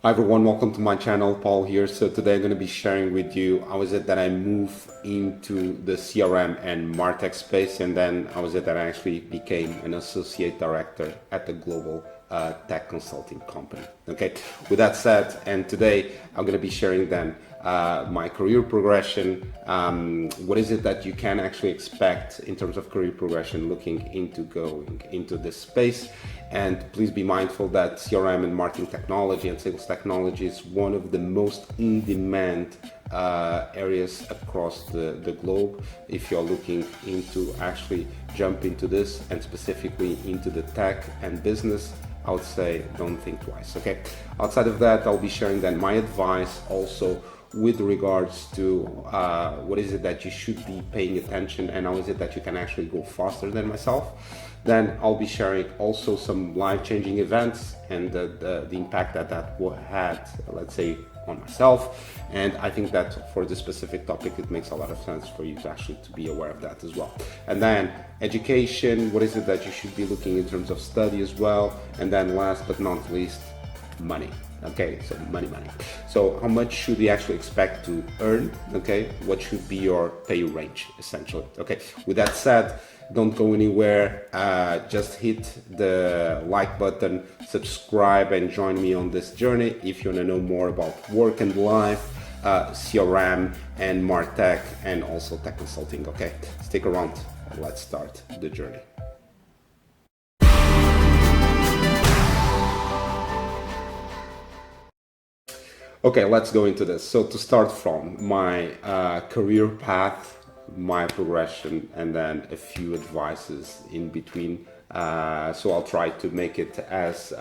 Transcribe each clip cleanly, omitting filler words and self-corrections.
Hi everyone, welcome to my channel. Paul here. So today I'm going to be sharing with you how is it that I moved into the CRM and MarTech space, and then how is it that I actually became an associate director at the global tech consulting company. Okay, with that said, and today I'm going to be sharing then my career progression. What is it that you can actually expect in terms of career progression looking into going into this space? And please be mindful that CRM and marketing technology and sales technology is one of the most in-demand areas across the globe. If you're looking into actually jump into this and specifically into the tech and business, I would say don't think twice. Okay. Outside of that, I'll be sharing then my advice also with regards to what is it that you should be paying attention and how is it that you can actually go faster than myself. Then I'll be sharing also some life-changing events and the impact that had, let's say, on myself. And I think that for this specific topic, it makes a lot of sense for you to actually to be aware of that as well. And then education, what is it that you should be looking in terms of study as well. And then last but not least, money. Okay, so money. So how much should we actually expect to earn? Okay, what should be your pay range essentially? Okay, with that said, don't go anywhere. Just hit the like button, subscribe, and join me on this journey if you want to know more about work and life, CRM and MarTech, and also tech consulting. Okay, stick around and let's start the journey. Okay, let's go into this. So to start from my career path, my progression, and then a few advices in between. So I'll try to make it as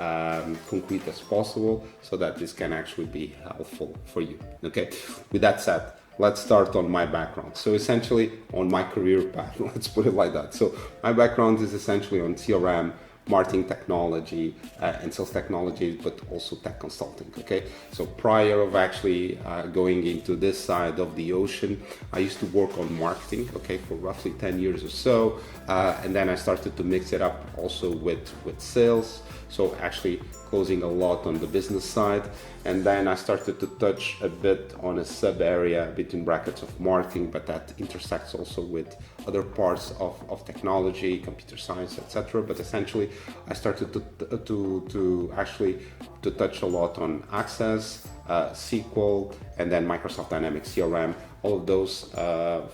concrete as possible so that this can actually be helpful for you. Okay, with that said, let's start on my background. So essentially on my career path, let's put it like that. So my background is essentially on CRM, marketing technology and sales technology, but also tech consulting. Okay, so prior of actually going into this side of the ocean, I used to work on marketing, okay, for roughly 10 years or so, and then I started to mix it up also with sales, so actually closing a lot on the business side, and then I started to touch a bit on a sub area between brackets of marketing, but that intersects also with other parts of technology, computer science, etc. But essentially I started to actually touch a lot on Access, SQL, and then Microsoft Dynamics CRM, all of those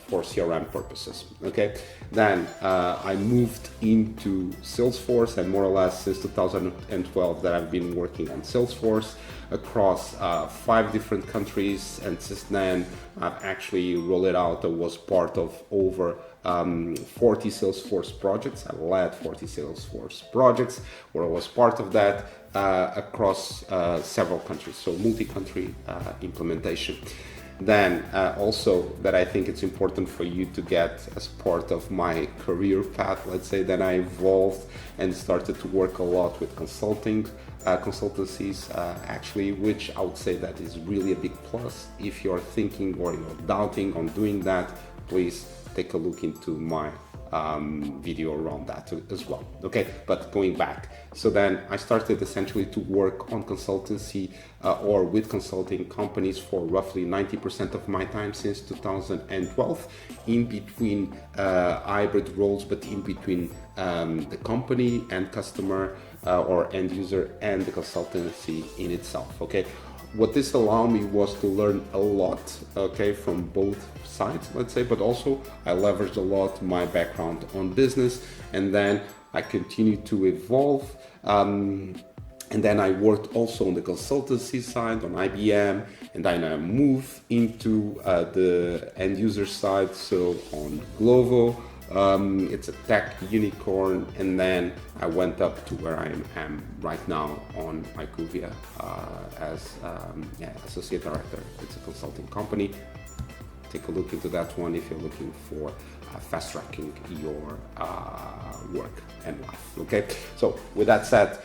for CRM purposes. Okay, then I moved into Salesforce, and more or less since 2012 that I've been working on Salesforce across 5 different countries, and since then I've actually rolled it out. I was part of over 40 Salesforce projects. I led 40 Salesforce projects where I was part of that across several countries, so multi-country implementation. Then also that I think it's important for you to get as part of my career path, let's say, that I evolved and started to work a lot with consultancies actually, which I would say that is really a big plus. If you're thinking or you're doubting on doing that, please take a look into my video around that as well. Okay, but going back, so then I started essentially to work on consultancy or with consulting companies for roughly 90% of my time since 2012, in between hybrid roles, but in between the company and customer or end user and the consultancy in itself. Okay, what this allowed me was to learn a lot, okay, from both sides, let's say, but also I leveraged a lot my background on business, and then I continued to evolve. And then I worked also on the consultancy side on IBM, and then I moved into the end user side, so on Glovo. It's a tech unicorn, and then I went up to where I am right now on IQVIA as associate director. It's a consulting company. Take a look into that one if you're looking for fast tracking your work and life. Okay, so with that said,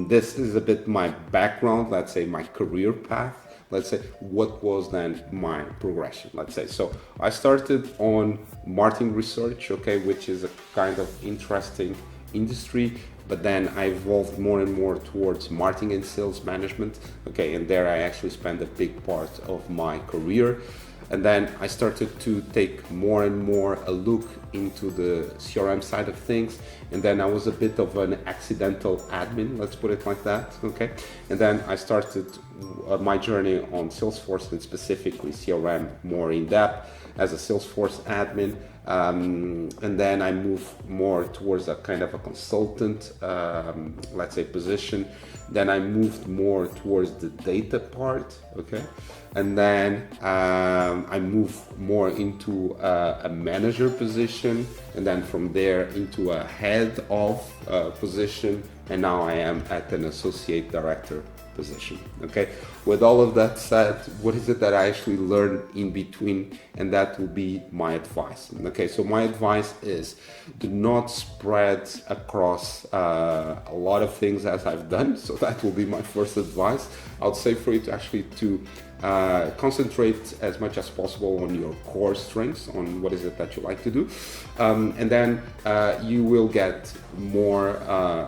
this is a bit my background, let's say my career path. Let's say what was then my progression, let's say. So I started on marketing research, okay, which is a kind of interesting industry but then I evolved more and more towards marketing and sales management. Okay, and there I actually spent a big part of my career. And then I started to take more and more a look into the CRM side of things. And then I was a bit of an accidental admin, let's put it like that, okay? And then I started my journey on Salesforce, and specifically CRM more in depth as a Salesforce admin. And then I moved more towards a kind of a consultant, let's say, position. Then I moved more towards the data part, okay? And then I moved more into a manager position, and then from there into a head of position, and now I am at an associate director position. Okay, with all of that said, what is it that I actually learned in between? And that will be my advice. Okay, so my advice is do not spread across a lot of things as I've done. So that will be my first advice. I would say for you to actually concentrate as much as possible on your core strengths, on what is it that you like to do, and then you will get more,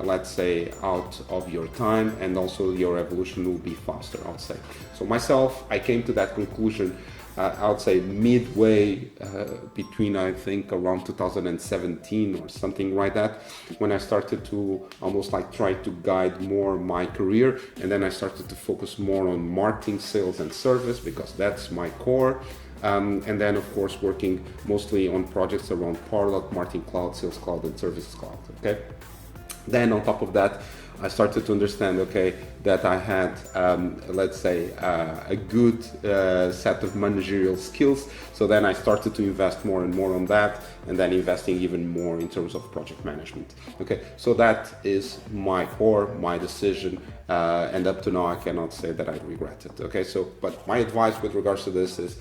let's say, out of your time, and also your evolution will be faster, I would say. So myself, I came to that conclusion, I would say midway between, I think, around 2017 or something like that, when I started to almost like try to guide more my career, and then I started to focus more on marketing, sales and service, because that's my core. And then of course working mostly on projects around product, marketing cloud, sales cloud and service cloud, okay? Then on top of that, I started to understand, okay, that I had, let's say, a good set of managerial skills. So then I started to invest more and more on that, and then investing even more in terms of project management. Okay, so that is my core, my decision, and up to now I cannot say that I regret it. Okay, so, but my advice with regards to this is,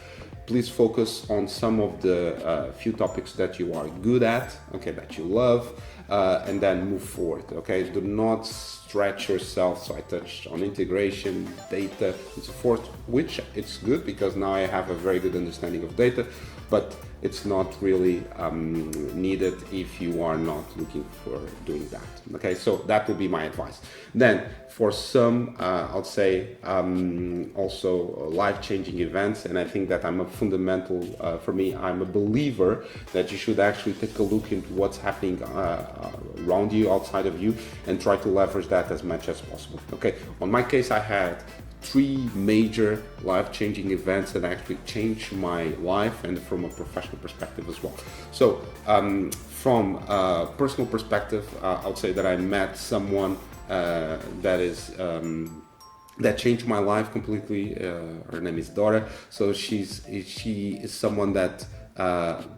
please focus on some of the few topics that you are good at, okay, that you love, and then move forward, okay? Do not stretch yourself. So I touched on integration, data, and so forth, which it's good because now I have a very good understanding of data, but it's not really needed if you are not looking for doing that, okay? So that would be my advice. Then for some, I'll say also life-changing events, and I think that I'm a fundamental, for me, I'm a believer that you should actually take a look into what's happening around you, outside of you, and try to leverage that as much as possible, okay? On my case, I had 3 major life-changing events that actually changed my life, and from a professional perspective as well. So from a personal perspective, I would say that I met someone that changed my life completely. Her name is Dora. So she is someone that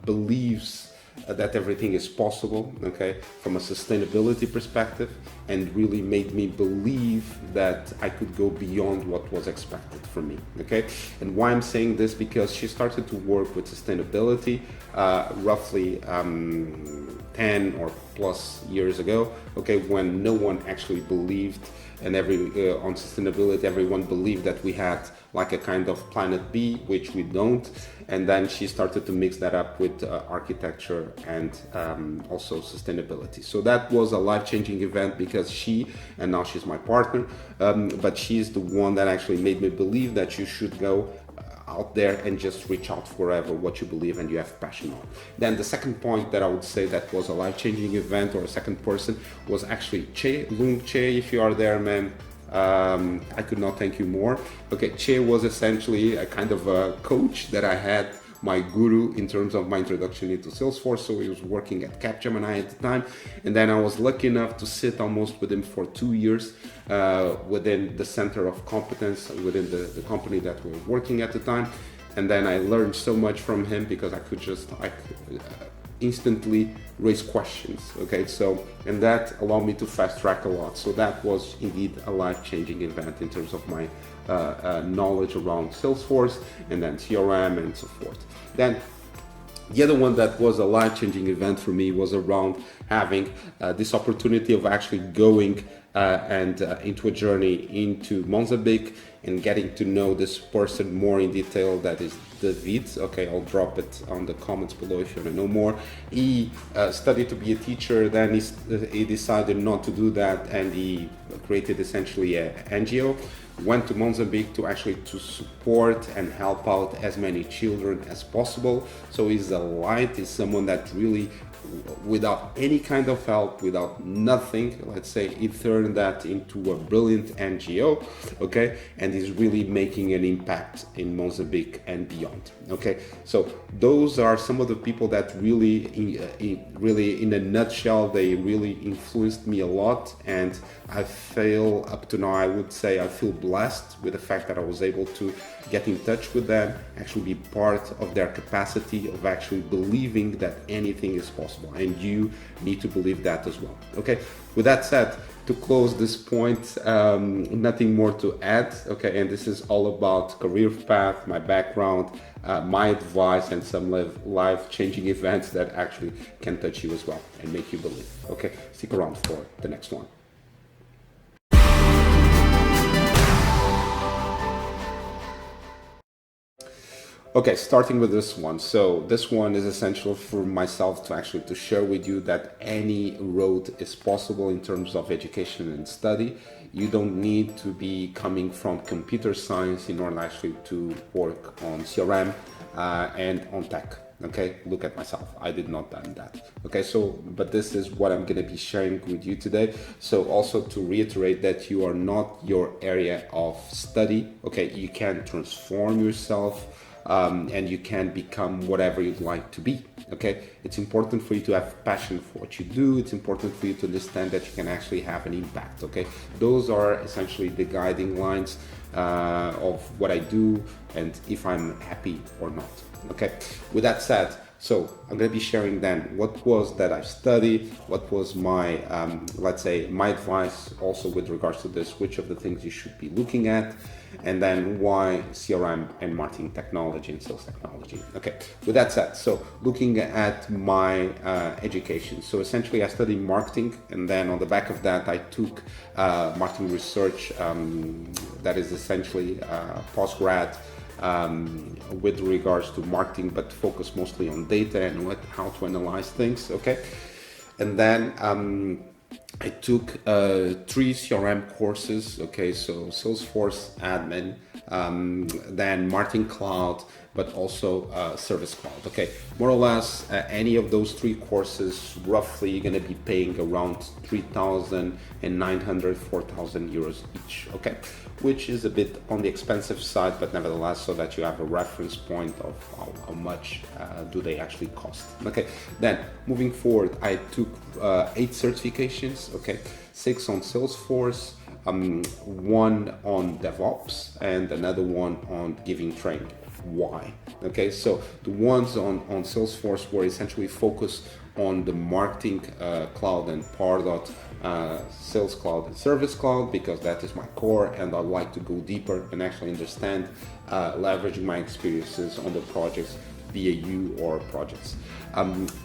believes that everything is possible, okay, from a sustainability perspective, and really made me believe that I could go beyond what was expected from me, okay? And why I'm saying this, because she started to work with sustainability roughly 10 or plus years ago, okay, when no one actually believed, and on sustainability, everyone believed that we had like a kind of planet B, which we don't. And then she started to mix that up with architecture and also sustainability. So that was a life-changing event, because and now she's my partner, but she's the one that actually made me believe that you should go out there and just reach out forever what you believe and you have passion on. Then the second point that I would say that was a life-changing event, or a second person, was actually Che, Lung Che, if you are there, man. I could not thank you more. Okay, Che was essentially a kind of a coach that I had, my guru in terms of my introduction into Salesforce. So he was working at Gemini at the time, and then I was lucky enough to sit almost with him for 2 years within the center of competence within the company that we were working at the time. And then I learned so much from him, because I could instantly raise questions, okay? So, and that allowed me to fast track a lot. So that was indeed a life-changing event in terms of my knowledge around Salesforce, and then CRM and so forth. Then the other one that was a life-changing event for me was around having this opportunity of actually going and into a journey into Mozambique and getting to know this person more in detail. That is David. Okay, I'll drop it on the comments below if you want to know more. He studied to be a teacher, then he decided not to do that, and he created essentially an NGO, went to Mozambique to support and help out as many children as possible. So he's a light, he's someone that really, without any kind of help, without nothing, let's say, he turned that into a brilliant NGO, okay, and is really making an impact in Mozambique and beyond. Okay, so those are some of the people that really, really in a nutshell, they really influenced me a lot, and I feel up to now, I would say I feel blessed with the fact that I was able to get in touch with them, actually be part of their capacity of actually believing that anything is possible, and you need to believe that as well. Okay, with that said, to close this point, nothing more to add. Okay, and this is all about career path, my background, my advice, and some life-changing events that actually can touch you as well and make you believe. Okay, stick around for the next one. Okay, starting with this one. So this one is essential for myself to share with you that any road is possible in terms of education and study. You don't need to be coming from computer science in order actually to work on CRM and on tech. Okay, look at myself, I did not done that. Okay, so but this is what I'm going to be sharing with you today. So also to reiterate that you are not your area of study. Okay, you can transform yourself and you can become whatever you'd like to be. Okay, it's important for you to have passion for what you do. It's important for you to understand that you can actually have an impact. Okay, those are essentially the guiding lines of what I do and if I'm happy or not. Okay, with that said, so I'm going to be sharing then what was that I studied, what was my, let's say, my advice also with regards to this, which of the things you should be looking at, and then why CRM and marketing technology and sales technology. Okay, with that said, so looking at my education. So essentially I studied marketing, and then on the back of that I took marketing research, that is essentially postgrad, with regards to marketing, but focus mostly on data and how to analyze things. Okay, and then I took 3 CRM courses. Okay, so Salesforce admin, then marketing cloud, but also service cloud. Okay, more or less any of those 3 courses roughly you're going to be paying around 3,900 4,000 euros each. Okay, which is a bit on the expensive side, but nevertheless, so that you have a reference point of how much do they actually cost. Okay, then moving forward, I took 8 certifications. Okay, 6 on Salesforce, 1 on DevOps, and another one on giving training. Why? Okay, so the ones on Salesforce were essentially focused on the marketing cloud and Pardot sales cloud and service cloud, because that is my core, and I'd like to go deeper and actually understand, leveraging my experiences on the projects, BAU or projects.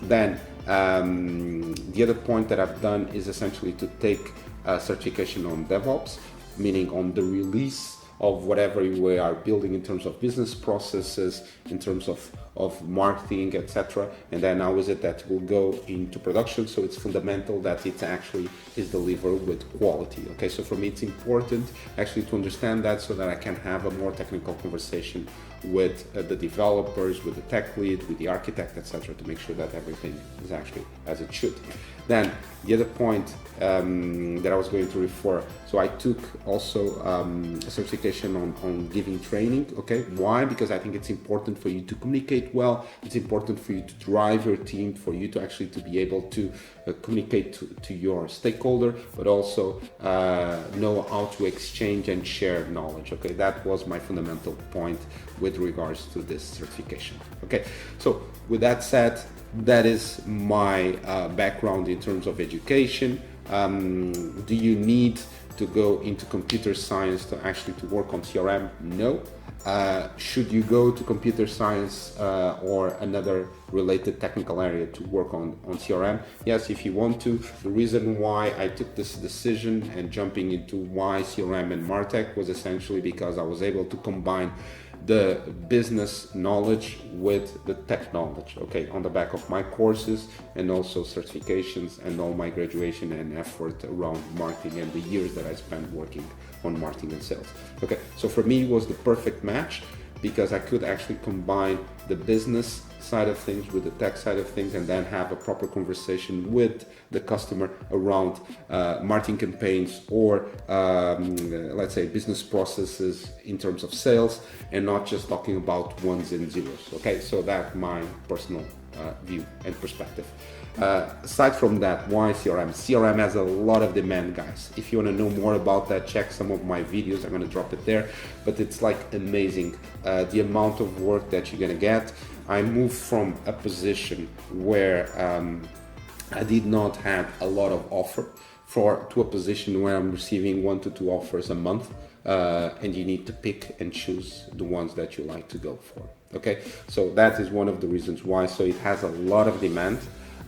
Then the other point that I've done is essentially to take a certification on DevOps, meaning on the release of whatever we are building in terms of business processes, in terms of marketing, etc. And then how is it that will go into production? So it's fundamental that it actually is delivered with quality. Okay, so for me it's important actually to understand that, so that I can have a more technical conversation with the developers, with the tech lead, with the architect, etc., to make sure that everything is actually as it should. Then the other point that I was going to refer, so I took also a certification on giving training. Okay, why? Because I think it's important for you to communicate well. It's important for you to drive your team, for you to actually to be able to communicate to your stakeholder, but also know how to exchange and share knowledge. Okay, that was my fundamental point with regards to this certification. Okay, so with that said, that is my background in terms of education. Do you need to go into computer science to actually to work on CRM? No. Should you go to computer science or another related technical area to work on CRM? Yes, if you want to. The reason why I took this decision and jumping into why CRM and MarTech was essentially because I was able to combine the business knowledge with the tech knowledge, okay, on the back of my courses and also certifications and all my graduation and effort around marketing and the years that I spent working on marketing and sales. Okay, so for me it was the perfect match because I could actually combine the business side of things with the tech side of things and then have a proper conversation with the customer around marketing campaigns or let's say business processes in terms of sales and not just talking about ones and zeros. Okay, so that's my personal view and perspective. Aside from that, why CRM? CRM has a lot of demand, guys. If you want to know more about that, check some of my videos. I'm going to drop it there, but it's like amazing the amount of work that you're going to get. I moved from a position where I did not have a lot of offer to a position where I'm receiving 1 to 2 offers a month, and you need to pick and choose the ones that you like to go for. Okay, so that is one of the reasons why. So it has a lot of demand.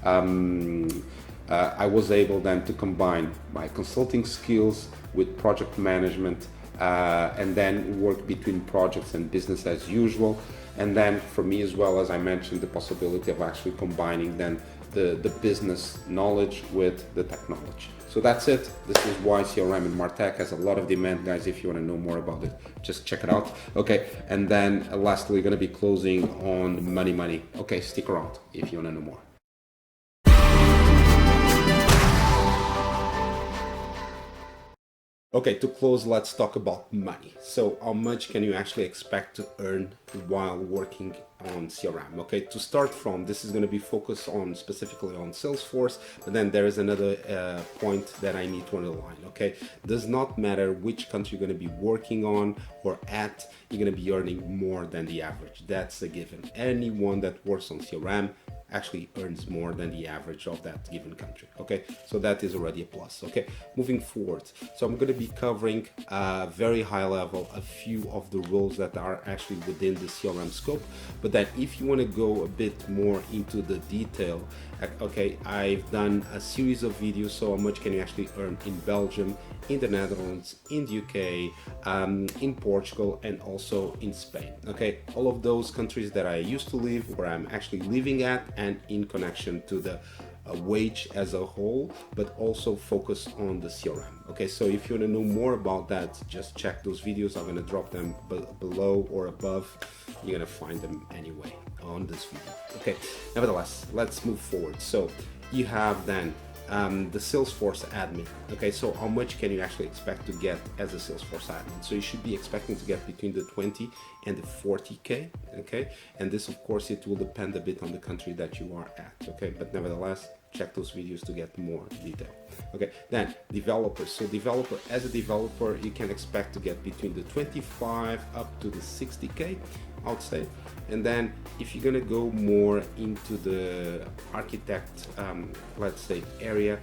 I was able then to combine my consulting skills with project management and then work between projects and business as usual. And then for me as well, as I mentioned, the possibility of actually combining then the business knowledge with the tech knowledge. So that's it. This is why CRM and MarTech has a lot of demand, guys. If you want to know more about it, just check it out. Okay, and then lastly, we're going to be closing on money. Okay, stick around if you want to know more. Okay, to close, let's talk about money. So how much can you actually expect to earn while working on CRM? Okay, to start from, this is going to be focused on specifically on Salesforce, but then there is another point that I need to underline. Okay, does not matter which country you're going to be working on or at, you're going to be earning more than the average. That's a given. Anyone that works on CRM actually earns more than the average of that given country. Okay, so that is already a plus. Okay, moving forward, so I'm going to be covering very high level a few of the roles that are actually within the CRM scope, but then if you want to go a bit more into the detail, okay, I've done a series of videos. So how much can you actually earn in Belgium, in the Netherlands, in the UK, in Portugal, and also in Spain. Okay, all of those countries that I used to live, where I'm actually living at, and in connection to the wage as a whole, but also focus on the CRM. Okay, so if you want to know more about that, just check those videos. I'm going to drop them below or above. You're going to find them anyway on this video. Okay, nevertheless, let's move forward. So you have then the Salesforce admin. Okay, so how much can you actually expect to get as a Salesforce admin? So you should be expecting to get between the 20 and the 40K. Okay, and this of course it will depend a bit on the country that you are at. Okay, but nevertheless, check those videos to get more detail. Okay, then developers. So as a developer, you can expect to get between the 25 up to the 60K, I would say. And then if you're gonna go more into the architect, let's say area,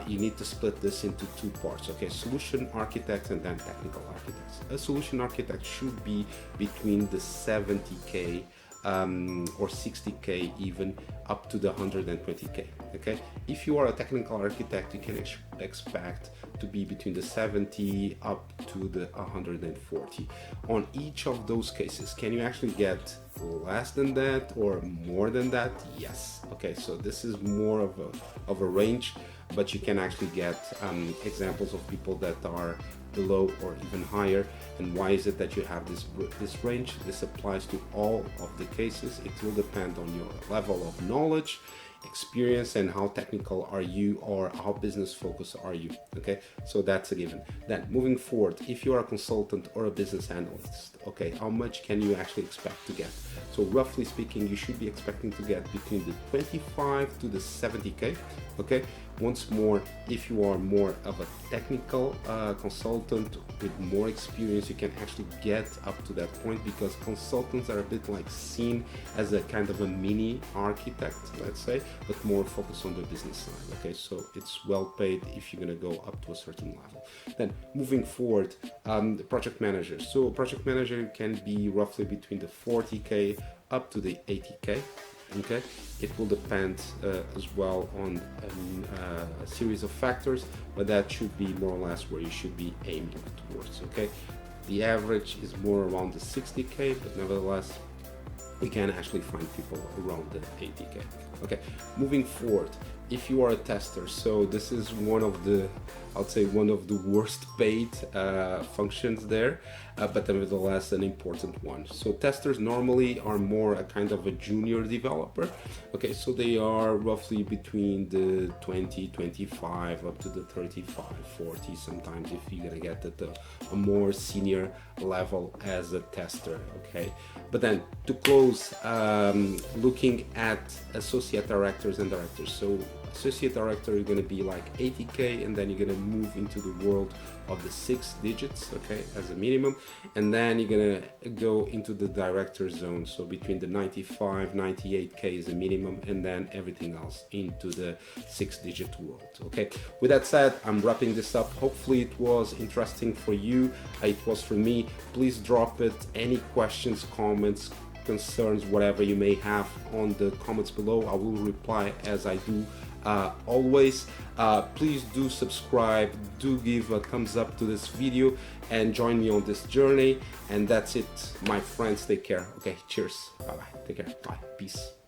you need to split this into 2 parts. Okay, solution architects and then technical architects. A solution architect should be between the 70K or 60K even up to the 120K. Okay, if you are a technical architect, you can expect to be between the 70 up to the 140. On each of those cases, can you actually get less than that or more than that? Yes. Okay, so this is more of a range, but you can actually get examples of people that are below or even higher. And why is it that you have this range? This applies to all of the cases. It will depend on your level of knowledge, experience, and how technical are you or how business focused are you. Okay, so that's a given. Then moving forward, if you are a consultant or a business analyst, okay, how much can you actually expect to get? So roughly speaking, you should be expecting to get between the 25 to the 70K. Okay, once more, if you are more of a technical consultant with more experience, you can actually get up to that point, because consultants are a bit like seen as a kind of a mini architect, let's say, but more focused on the business side. Okay, so it's well paid if you're going to go up to a certain level. Then moving forward, the project manager. So project manager can be roughly between the 40K up to the 80K. Okay, it will depend as well on a series of factors, but that should be more or less where you should be aiming towards. Okay, the average is more around the 60K, but nevertheless we can actually find people around the 80K. Okay, moving forward, if you are a tester, so this is one of the, I'd say one of the worst paid functions there, but nevertheless an important one. So testers normally are more a kind of a junior developer. Okay, so they are roughly between the 20, 25 up to the 35, 40 sometimes if you're gonna get at a more senior level as a tester. Okay, but then to close, looking at associate directors and directors. So associate director, you're going to be like 80K, and then you're going to move into the world of the 6 digits, okay, as a minimum, and then you're going to go into the director zone, so between the 95, 98K is a minimum, and then everything else into the 6-digit world. Okay, with that said, I'm wrapping this up. Hopefully it was interesting for you. It was for me. Please drop it, any questions, comments, concerns, whatever you may have, on the comments below. I will reply as I do always. Please do subscribe, do give a thumbs up to this video, and join me on this journey. And that's it, my friends. Take care. Okay, cheers. Bye bye. Take care. Bye. Peace.